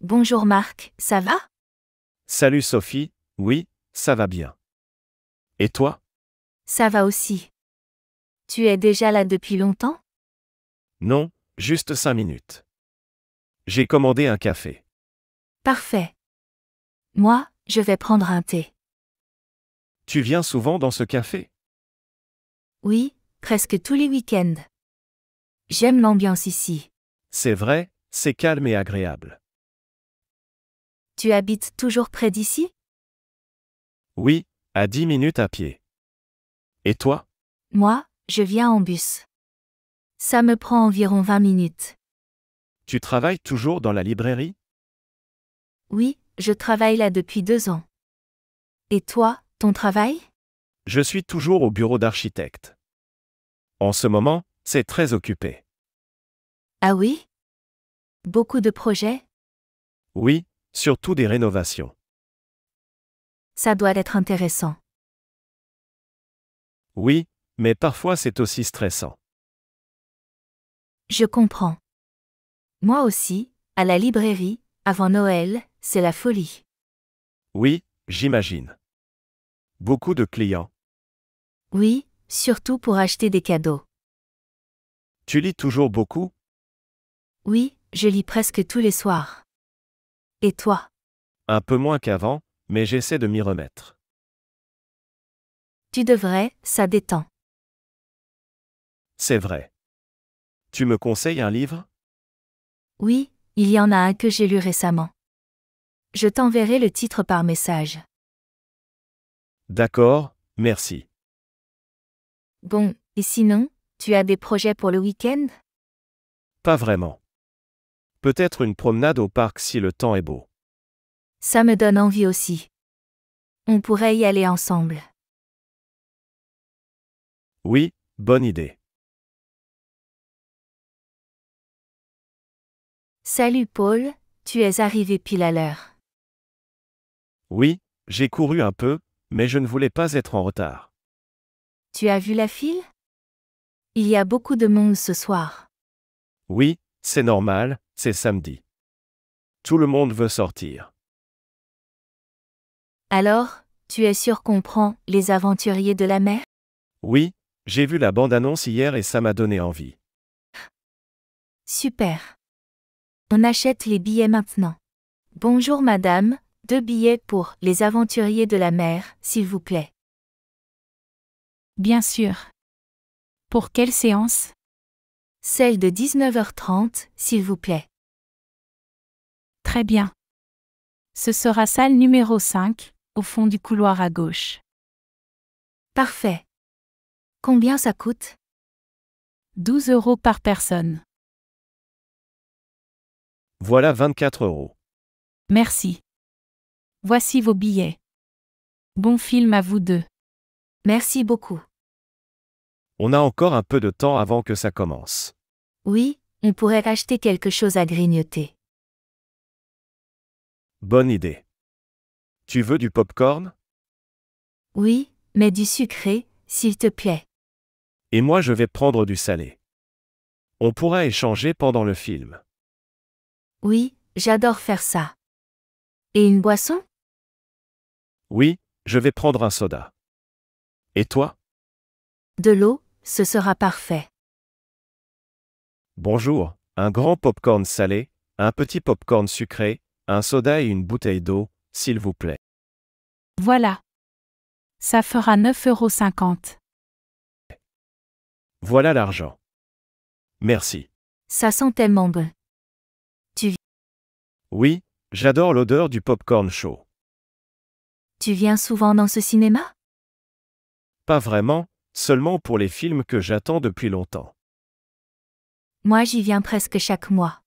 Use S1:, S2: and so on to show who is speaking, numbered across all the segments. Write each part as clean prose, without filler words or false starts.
S1: Bonjour Marc, ça va?
S2: Salut Sophie, oui, ça va bien. Et toi?
S1: Ça va aussi. Tu es déjà là depuis longtemps?
S2: Non, juste 5 minutes. J'ai commandé un café.
S1: Parfait. Moi, je vais prendre un thé.
S2: Tu viens souvent dans ce café?
S1: Oui, presque tous les week-ends. J'aime l'ambiance ici.
S2: C'est vrai, c'est calme et agréable.
S1: Tu habites toujours près d'ici?
S2: Oui, à 10 minutes à pied. Et toi?
S1: Moi, je viens en bus. Ça me prend environ 20 minutes.
S2: Tu travailles toujours dans la librairie?
S1: Oui, je travaille là depuis 2 ans. Et toi, ton travail?
S2: Je suis toujours au bureau d'architecte. En ce moment, c'est très occupé.
S1: Ah oui? Beaucoup de projets?
S2: Oui, surtout des rénovations.
S1: Ça doit être intéressant.
S2: Oui, mais parfois c'est aussi stressant.
S1: Je comprends. Moi aussi, à la librairie, avant Noël, c'est la folie.
S2: Oui, j'imagine. Beaucoup de clients.
S1: Oui, surtout pour acheter des cadeaux.
S2: Tu lis toujours beaucoup?
S1: Oui, je lis presque tous les soirs. Et toi?
S2: Un peu moins qu'avant, mais j'essaie de m'y remettre.
S1: Tu devrais, ça détend.
S2: C'est vrai. Tu me conseilles un livre?
S1: Oui, il y en a un que j'ai lu récemment. Je t'enverrai le titre par message.
S2: D'accord, merci.
S1: Bon, et sinon, tu as des projets pour le week-end?
S2: Pas vraiment. Peut-être une promenade au parc si le temps est beau.
S1: Ça me donne envie aussi. On pourrait y aller ensemble.
S2: Oui, bonne idée.
S1: Salut Paul, tu es arrivé pile à l'heure.
S2: Oui, j'ai couru un peu, mais je ne voulais pas être en retard.
S1: Tu as vu la file? Il y a beaucoup de monde ce soir.
S2: Oui, c'est normal, c'est samedi. Tout le monde veut sortir.
S1: Alors, tu es sûr qu'on prend Les Aventuriers de la mer?
S2: Oui, j'ai vu la bande-annonce hier et ça m'a donné envie.
S1: Super. On achète les billets maintenant. Bonjour madame, 2 billets pour Les Aventuriers de la mer, s'il vous plaît.
S3: Bien sûr. Pour quelle séance?
S1: Celle de 19h30, s'il vous plaît.
S3: Très bien. Ce sera salle numéro 5, au fond du couloir à gauche.
S1: Parfait. Combien ça coûte?
S3: 12 € par personne.
S2: Voilà 24 €.
S3: Merci. Voici vos billets. Bon film à vous deux.
S1: Merci beaucoup.
S2: On a encore un peu de temps avant que ça commence.
S1: Oui, on pourrait acheter quelque chose à grignoter.
S2: Bonne idée. Tu veux du pop-corn?
S1: Oui, mais du sucré, s'il te plaît.
S2: Et moi je vais prendre du salé. On pourra échanger pendant le film.
S1: Oui, j'adore faire ça. Et une boisson?
S2: Oui, je vais prendre un soda. Et toi?
S1: De l'eau, ce sera parfait.
S2: Bonjour, un grand pop-corn salé, un petit pop-corn sucré, un soda et une bouteille d'eau, s'il vous plaît.
S3: Voilà. Ça fera 9,50 €.
S2: Voilà l'argent. Merci.
S1: Ça sent tellement bon.
S2: Oui, j'adore l'odeur du pop-corn chaud.
S1: Tu viens souvent dans ce cinéma?
S2: Pas vraiment, seulement pour les films que j'attends depuis longtemps.
S1: Moi j'y viens presque chaque mois.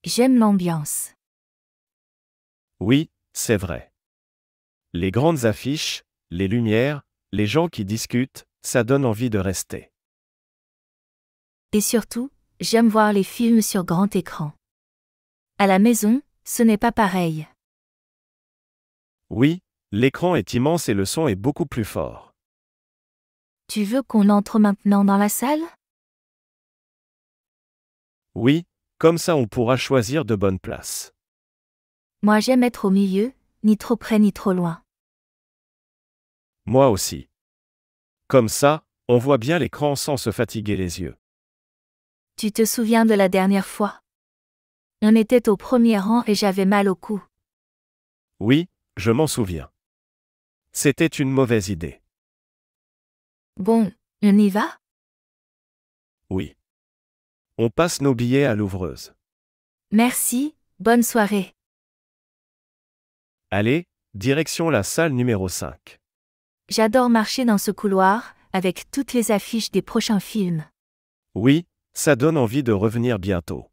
S1: J'aime l'ambiance.
S2: Oui, c'est vrai. Les grandes affiches, les lumières, les gens qui discutent, ça donne envie de rester.
S1: Et surtout, j'aime voir les films sur grand écran. À la maison, ce n'est pas pareil.
S2: Oui, l'écran est immense et le son est beaucoup plus fort.
S1: Tu veux qu'on entre maintenant dans la salle?
S2: Oui, comme ça on pourra choisir de bonnes places.
S1: Moi j'aime être au milieu, ni trop près ni trop loin.
S2: Moi aussi. Comme ça, on voit bien l'écran sans se fatiguer les yeux.
S1: Tu te souviens de la dernière fois? On était au premier rang et j'avais mal au cou.
S2: Oui, je m'en souviens. C'était une mauvaise idée.
S1: Bon, on y va?
S2: Oui. On passe nos billets à l'ouvreuse.
S1: Merci, bonne soirée.
S2: Allez, direction la salle numéro 5.
S1: J'adore marcher dans ce couloir, avec toutes les affiches des prochains films.
S2: Oui, ça donne envie de revenir bientôt.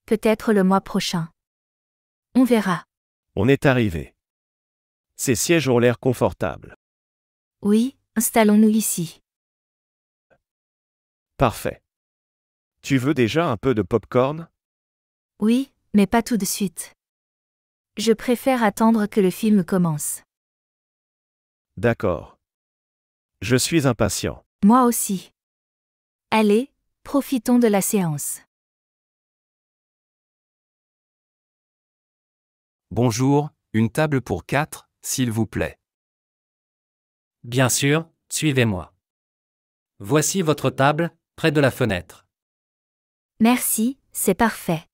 S1: Peut-être le mois prochain. On verra.
S2: On est arrivé. Ces sièges ont l'air confortables.
S1: Oui, installons-nous ici.
S2: Parfait. Tu veux déjà un peu de popcorn?
S1: Oui, mais pas tout de suite. Je préfère attendre que le film commence.
S2: D'accord. Je suis impatient.
S1: Moi aussi. Allez, profitons de la séance.
S4: Bonjour, une table pour 4, s'il vous plaît.
S5: Bien sûr, suivez-moi. Voici votre table, près de la fenêtre.
S1: Merci, c'est parfait.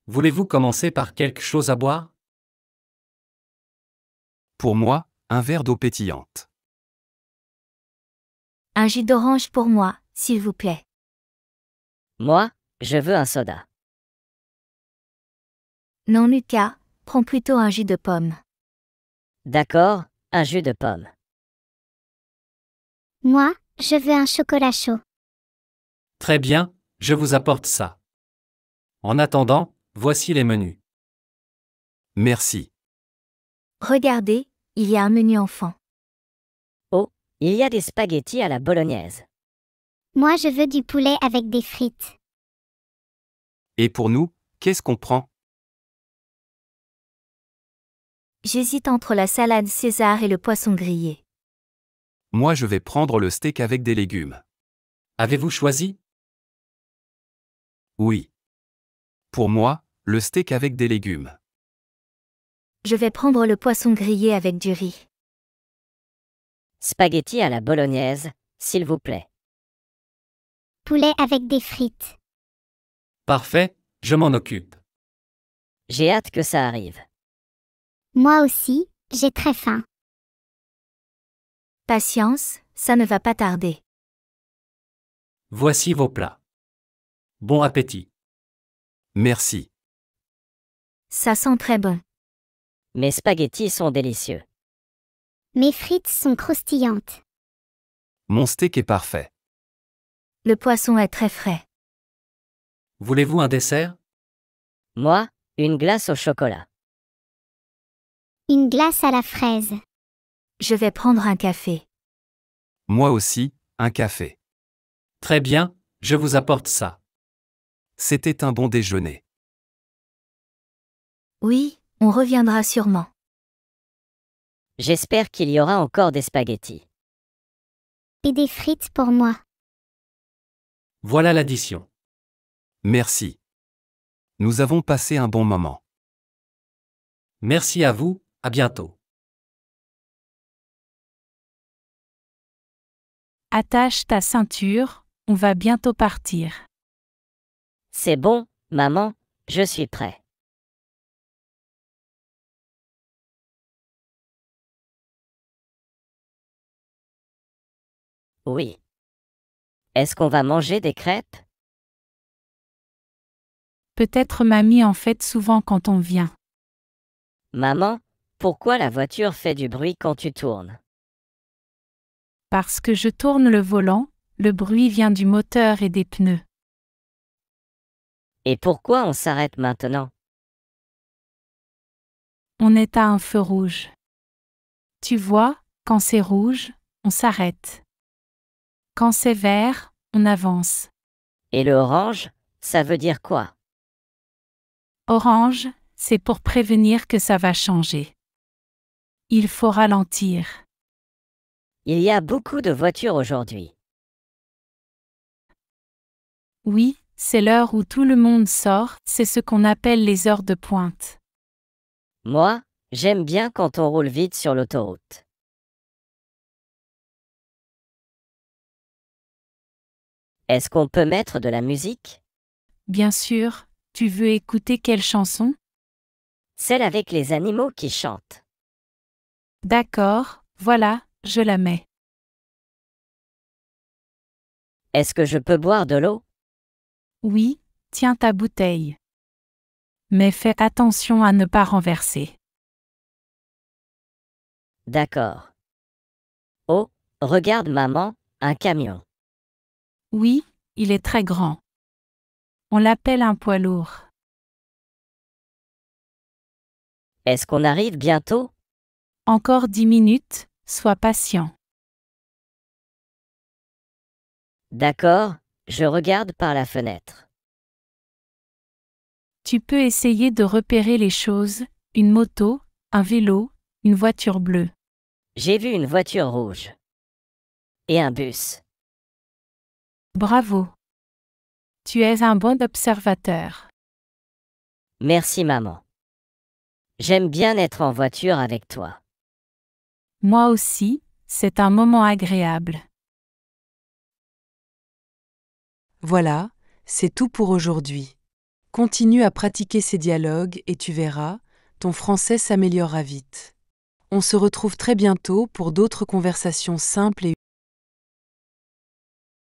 S5: Voulez-vous commencer par quelque chose à boire?
S4: Pour moi, un verre d'eau pétillante.
S1: Un jus d'orange pour moi, s'il vous plaît.
S6: Moi, je veux un soda.
S1: Non, Lucas, prends plutôt un jus de pomme.
S6: D'accord, un jus de pomme.
S7: Moi, je veux un chocolat chaud.
S5: Très bien, je vous apporte ça. En attendant, voici les menus.
S4: Merci.
S1: Regardez, il y a un menu enfant.
S6: Il y a des spaghettis à la bolognaise.
S7: Moi, je veux du poulet avec des frites.
S4: Et pour nous, qu'est-ce qu'on prend?
S1: J'hésite entre la salade César et le poisson grillé.
S4: Moi, je vais prendre le steak avec des légumes.
S5: Avez-vous choisi?
S4: Oui. Pour moi, le steak avec des légumes.
S1: Je vais prendre le poisson grillé avec du riz.
S6: Spaghettis à la bolognaise, s'il vous plaît.
S7: Poulet avec des frites.
S5: Parfait, je m'en occupe.
S6: J'ai hâte que ça arrive.
S7: Moi aussi, j'ai très faim.
S1: Patience, ça ne va pas tarder.
S5: Voici vos plats. Bon appétit.
S4: Merci.
S1: Ça sent très bon.
S6: Mes spaghettis sont délicieux.
S7: Mes frites sont croustillantes.
S4: Mon steak est parfait.
S1: Le poisson est très frais.
S5: Voulez-vous un dessert?
S6: Moi, une glace au chocolat.
S7: Une glace à la fraise.
S1: Je vais prendre un café.
S4: Moi aussi, un café.
S5: Très bien, je vous apporte ça.
S4: C'était un bon déjeuner.
S1: Oui, on reviendra sûrement.
S6: J'espère qu'il y aura encore des spaghettis.
S7: Et des frites pour moi.
S5: Voilà l'addition.
S4: Merci. Nous avons passé un bon moment.
S5: Merci à vous, à bientôt.
S3: Attache ta ceinture, on va bientôt partir.
S6: C'est bon, maman, je suis prêt. Oui. Est-ce qu'on va manger des crêpes?
S3: Peut-être mamie en fait souvent quand on vient.
S6: Maman, pourquoi la voiture fait du bruit quand tu tournes?
S3: Parce que je tourne le volant, le bruit vient du moteur et des pneus.
S6: Et pourquoi on s'arrête maintenant?
S3: On est à un feu rouge. Tu vois, quand c'est rouge, on s'arrête. Quand c'est vert, on avance.
S6: Et le orange, ça veut dire quoi?
S3: Orange, c'est pour prévenir que ça va changer. Il faut ralentir.
S6: Il y a beaucoup de voitures aujourd'hui.
S3: Oui, C'est l'heure où tout le monde sort, c'est ce qu'on appelle les heures de pointe.
S6: Moi, j'aime bien quand on roule vite sur l'autoroute. Est-ce qu'on peut mettre de la musique?
S3: Bien sûr, tu veux écouter quelle chanson?
S6: Celle avec les animaux qui chantent.
S3: D'accord, voilà, je la mets.
S6: Est-ce que je peux boire de l'eau?
S3: Oui, tiens ta bouteille. Mais fais attention à ne pas renverser.
S6: D'accord. Oh, regarde maman, un camion.
S3: Oui, il est très grand. On l'appelle un poids lourd.
S6: Est-ce qu'on arrive bientôt?
S3: Encore 10 minutes, sois patient.
S6: D'accord, je regarde par la fenêtre.
S3: Tu peux essayer de repérer les choses, une moto, un vélo, une voiture bleue.
S6: J'ai vu une voiture rouge. Et un bus.
S3: Bravo. Tu es un bon observateur.
S6: Merci maman. J'aime bien être en voiture avec toi.
S3: Moi aussi, c'est un moment agréable.
S8: Voilà, c'est tout pour aujourd'hui. Continue à pratiquer ces dialogues et tu verras, ton français s'améliorera vite. On se retrouve très bientôt pour d'autres conversations simples et